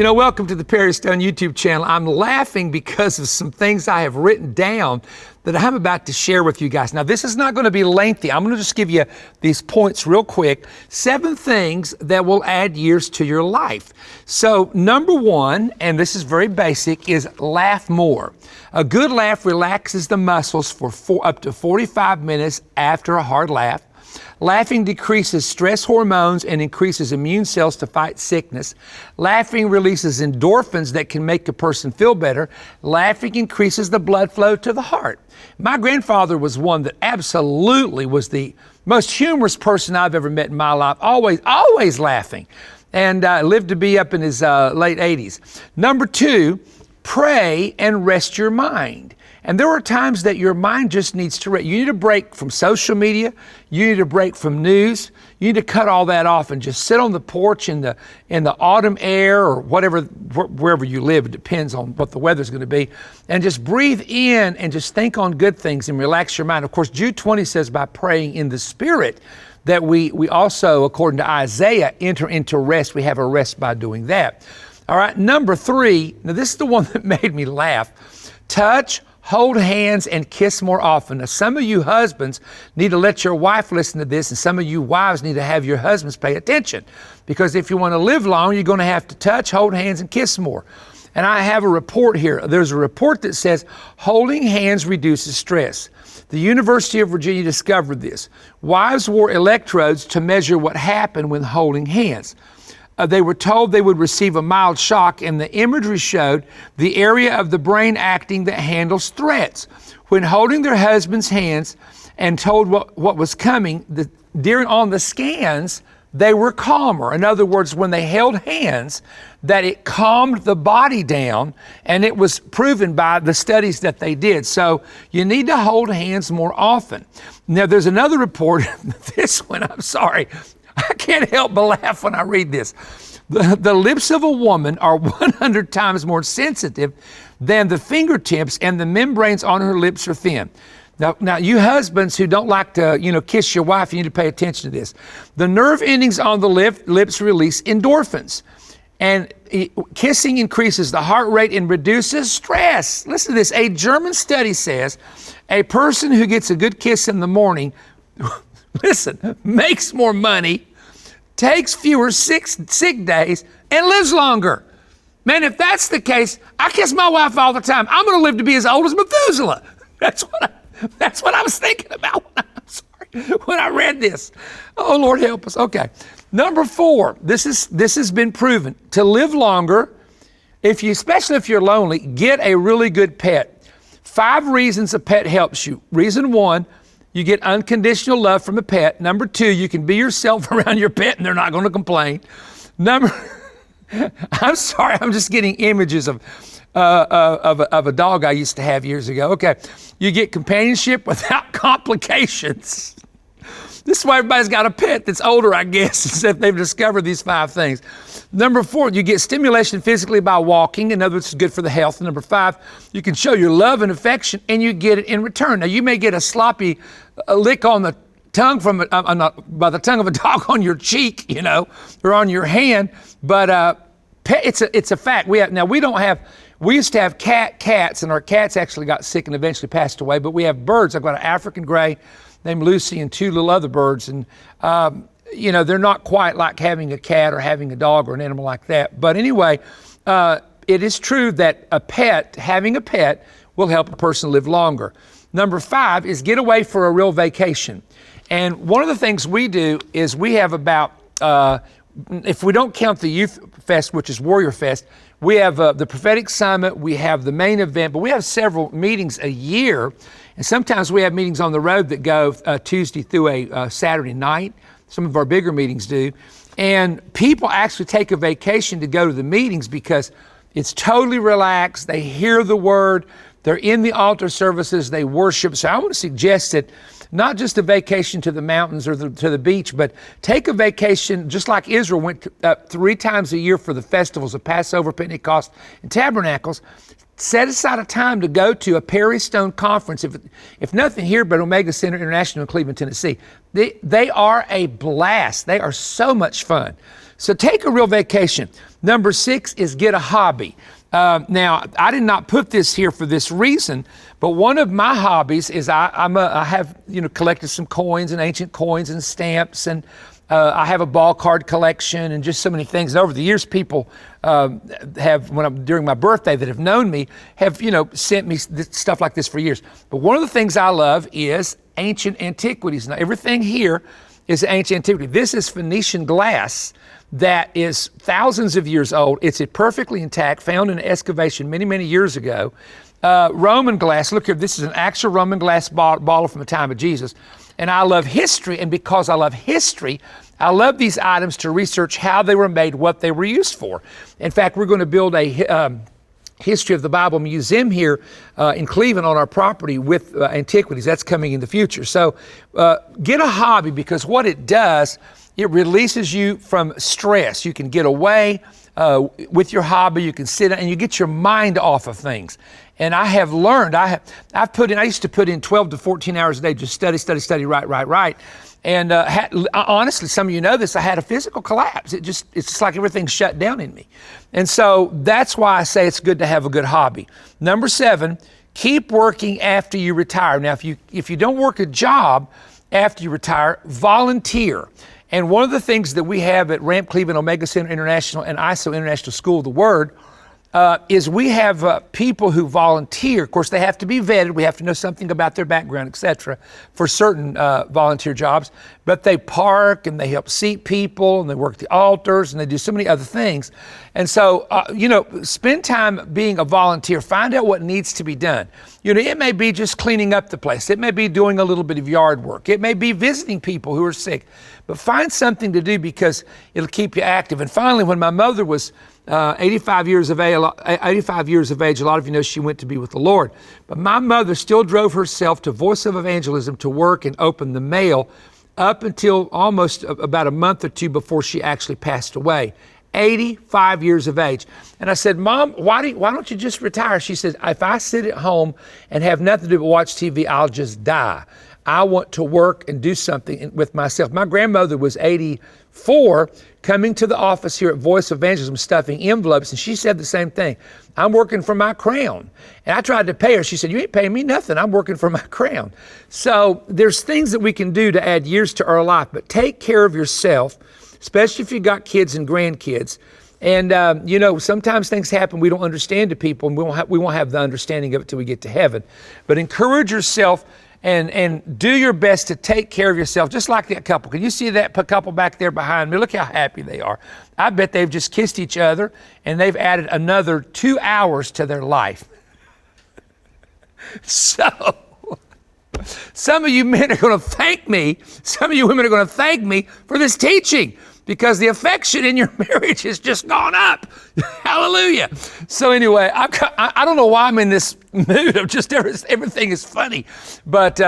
Welcome to the Perry Stone YouTube channel. I'm laughing because of some things I have written down that I'm about to share with you guys. Now, this is not going to be lengthy. I'm going to just give you these points real quick. 7 things that will add years to your life. So, number 1, and this is very basic, is laugh more. A good laugh relaxes the muscles for up to 45 minutes after a hard laugh. Laughing decreases stress hormones and increases immune cells to fight sickness. Laughing releases endorphins that can make a person feel better. Laughing increases the blood flow to the heart. My grandfather was one that absolutely was the most humorous person I've ever met in my life. Always laughing. And lived to be up in his late 80s. Number 2, pray and rest your mind. And there are times that your mind just needs to rest. You need a break from social media. You need a break from news. You need to cut all that off and just sit on the porch in the autumn air or wherever you live. It depends on what the weather's going to be. And just breathe in and just think on good things and relax your mind. Of course, Jude 20 says by praying in the Spirit that we also, according to Isaiah, enter into rest. We have a rest by doing that. All right, number 3. Now, this is the one that made me laugh. Touch, hold hands, and kiss more often. Now, some of you husbands need to let your wife listen to this, and some of you wives need to have your husbands pay attention. Because if you want to live long, you're going to have to touch, hold hands, and kiss more. And I have a report here. There's a report that says holding hands reduces stress. The University of Virginia discovered this. Wives wore electrodes to measure what happened when holding hands. They were told they would receive a mild shock, and the imagery showed the area of the brain acting that handles threats. When holding their husband's hands and told what was coming, on the scans, they were calmer. In other words, when they held hands, that it calmed the body down, and it was proven by the studies that they did. So you need to hold hands more often. Now, there's another report. This one, I'm sorry. I can't help but laugh when I read this. The lips of a woman are 100 times more sensitive than the fingertips, and the membranes on her lips are thin. Now, you husbands who don't like to, kiss your wife, you need to pay attention to this. The nerve endings on the lips release endorphins, and kissing increases the heart rate and reduces stress. Listen to this. A German study says a person who gets a good kiss in the morning, listen, makes more money, takes fewer sick days, and lives longer. Man, if that's the case, I kiss my wife all the time. I'm going to live to be as old as Methuselah. That's what I was thinking about. I'm sorry, when I read this. Oh, Lord help us. Okay. Number 4, this has been proven. To live longer, especially if you're lonely, get a really good pet. 5 reasons a pet helps you. Reason 1, you get unconditional love from a pet. Number 2, you can be yourself around your pet and they're not going to complain. I'm sorry, I'm just getting images of a dog I used to have years ago. Okay, you get companionship without complications. This is why everybody's got a pet that's older, I guess, except they've discovered these 5 things. Number 4, you get stimulation physically by walking. In other words, it's good for the health. Number 5, you can show your love and affection, and you get it in return. Now, you may get a sloppy lick on the tongue by the tongue of a dog on your cheek, or on your hand, but it's a fact. We used to have cats, and our cats actually got sick and eventually passed away, but we have birds. I've got an African gray named Lucy and 2 little other birds. And, they're not quite like having a cat or having a dog or an animal like that. But anyway, it is true that having a pet will help a person live longer. Number 5 is get away for a real vacation. And one of the things we do is we have about, if we don't count the Youth Fest, which is Warrior Fest, we have the Prophetic Summit, we have the main event, but we have several meetings a year. And sometimes we have meetings on the road that go Tuesday through a Saturday night. Some of our bigger meetings do. And people actually take a vacation to go to the meetings because it's totally relaxed. They hear the word. They're in the altar services. They worship. So I want to suggest that not just a vacation to the mountains or to the beach, but take a vacation just like Israel went 3 times a year for the festivals of Passover, Pentecost, and Tabernacles. Set aside a time to go to a Perry Stone conference, if nothing here but Omega Center International in Cleveland, Tennessee. They are a blast. They are so much fun. So take a real vacation. Number 6 is get a hobby. Now, I did not put this here for this reason, but one of my hobbies is I have collected some coins and ancient coins and stamps, and I have a ball card collection and just so many things. And over the years, people during my birthday that have known me have sent me stuff like this for years. But one of the things I love is ancient antiquities. Now, everything here is ancient antiquity. This is Phoenician glass that is thousands of years old. It's perfectly intact, found in an excavation many, many years ago. Roman glass, look here, this is an actual Roman glass bottle from the time of Jesus. And I love history, and because I love history, I love these items to research how they were made, what they were used for. In fact, we're going to build a History of the Bible Museum here in Cleveland on our property with antiquities. That's coming in the future. So get a hobby, because what it does, it releases you from stress. You can get away with your hobby. You can sit and you get your mind off of things. And I have learned, I used to put in 12 to 14 hours a day, just study, write. And honestly, some of you know this, I had a physical collapse. It's just like everything shut down in me. And so that's why I say it's good to have a good hobby. Number 7, keep working after you retire. Now, if you don't work a job after you retire, volunteer. And one of the things that we have at Ramp Cleveland, Omega Center International, and ISO International School of the Word is we have people who volunteer. Of course, they have to be vetted. We have to know something about their background, etc., for certain volunteer jobs. But they park and they help seat people and they work the altars and they do so many other things. And so, spend time being a volunteer. Find out what needs to be done. It may be just cleaning up the place. It may be doing a little bit of yard work. It may be visiting people who are sick. But find something to do because it'll keep you active. And finally, when my mother was 85 years of age, a lot of you know she went to be with the Lord. But my mother still drove herself to Voice of Evangelism to work and open the mail up until almost about a month or two before she actually passed away. 85 years of age. And I said, Mom, why don't you just retire? She said, if I sit at home and have nothing to do but watch TV, I'll just die. I want to work and do something with myself. My grandmother was 84, coming to the office here at Voice of Evangelism, stuffing envelopes, and she said the same thing. I'm working for my crown. And I tried to pay her. She said, you ain't paying me nothing. I'm working for my crown. So there's things that we can do to add years to our life, but take care of yourself, especially if you've got kids and grandkids. And, sometimes things happen we don't understand to people, and we won't have the understanding of it till we get to heaven. But encourage yourself and do your best to take care of yourself, just like that couple. Can you see that couple back there behind me? Look how happy they are. I bet they've just kissed each other, and they've added another 2 hours to their life. So, some of you men are going to thank me. Some of you women are going to thank me for this teaching, because the affection in your marriage has just gone up. Hallelujah. So anyway, I don't know why I'm in this mood of just everything is funny. But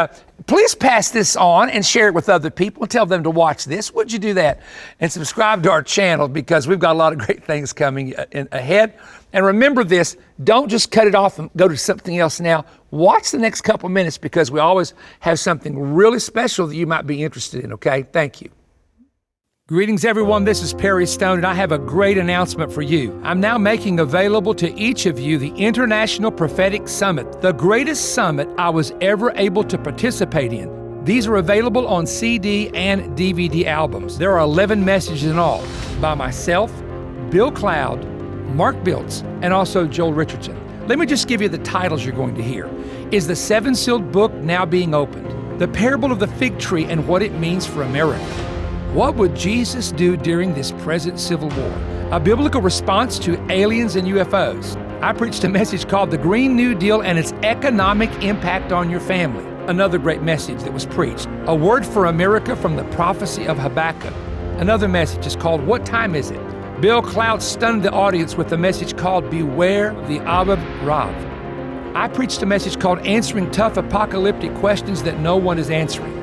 please pass this on and share it with other people and tell them to watch this. Would you do that? And subscribe to our channel, because we've got a lot of great things coming ahead. And remember this, don't just cut it off and go to something else now. Watch the next couple minutes, because we always have something really special that you might be interested in, okay? Thank you. Greetings, everyone. This is Perry Stone, and I have a great announcement for you. I'm now making available to each of you the International Prophetic Summit, the greatest summit I was ever able to participate in. These are available on CD and DVD albums. There are 11 messages in all by myself, Bill Cloud, Mark Biltz, and also Joel Richardson. Let me just give you the titles you're going to hear. Is the Seven-Sealed Book Now Being Opened? The Parable of the Fig Tree and What It Means for America. What would Jesus do during this present civil war? A biblical response to aliens and UFOs. I preached a message called The Green New Deal and its economic impact on your family. Another great message that was preached. A word for America from the prophecy of Habakkuk. Another message is called What Time Is It? Bill Cloud stunned the audience with a message called Beware the Aviv Rav. I preached a message called Answering Tough Apocalyptic Questions That No One is Answering.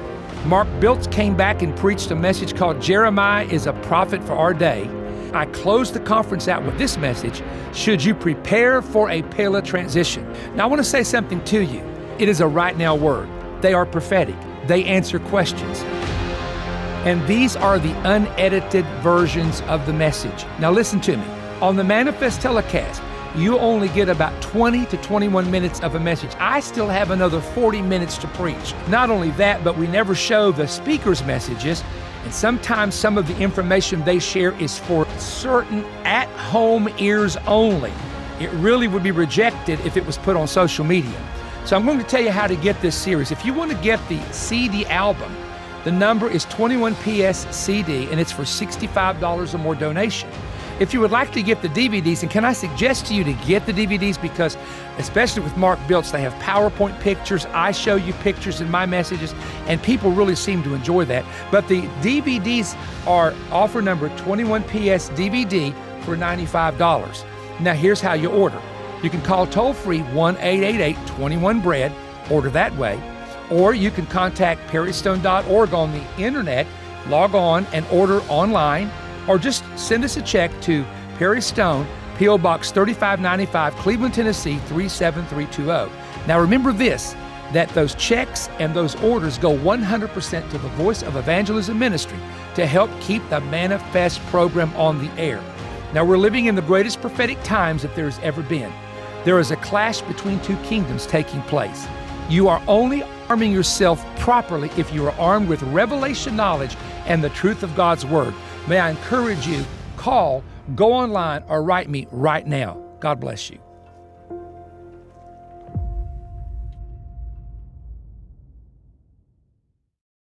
Mark Biltz came back and preached a message called Jeremiah is a Prophet for Our Day. I close the conference out with this message: should you prepare for a Pele transition? Now, I want to say something to you. It is a right now word. They are prophetic. They answer questions. And these are the unedited versions of the message. Now listen to me. On the Manifest telecast, you only get about 20 to 21 minutes of a message. I still have another 40 minutes to preach. Not only that, but we never show the speaker's messages, and sometimes some of the information they share is for certain at-home ears only. It really would be rejected if it was put on social media. So I'm going to tell you how to get this series. If you want to get the CD album, the number is 21PS CD, and it's for $65 or more donation. If you would like to get the DVDs, and can I suggest to you to get the DVDs, because especially with Mark Biltz, they have PowerPoint pictures. I show you pictures in my messages, and people really seem to enjoy that. But the DVDs are offer number 21PS DVD for $95. Now here's how you order. You can call toll-free 1-888-21-BREAD, order that way, or you can contact perrystone.org on the internet, log on and order online, or just send us a check to Perry Stone, P.O. Box 3595, Cleveland, Tennessee 37320. Now remember this, that those checks and those orders go 100% to the Voice of Evangelism Ministry to help keep the Manifest program on the air. Now we're living in the greatest prophetic times that there's ever been. There is a clash between two kingdoms taking place. You are only arming yourself properly if you are armed with revelation knowledge and the truth of God's Word. May I encourage you, call, go online, or write me right now. God bless you.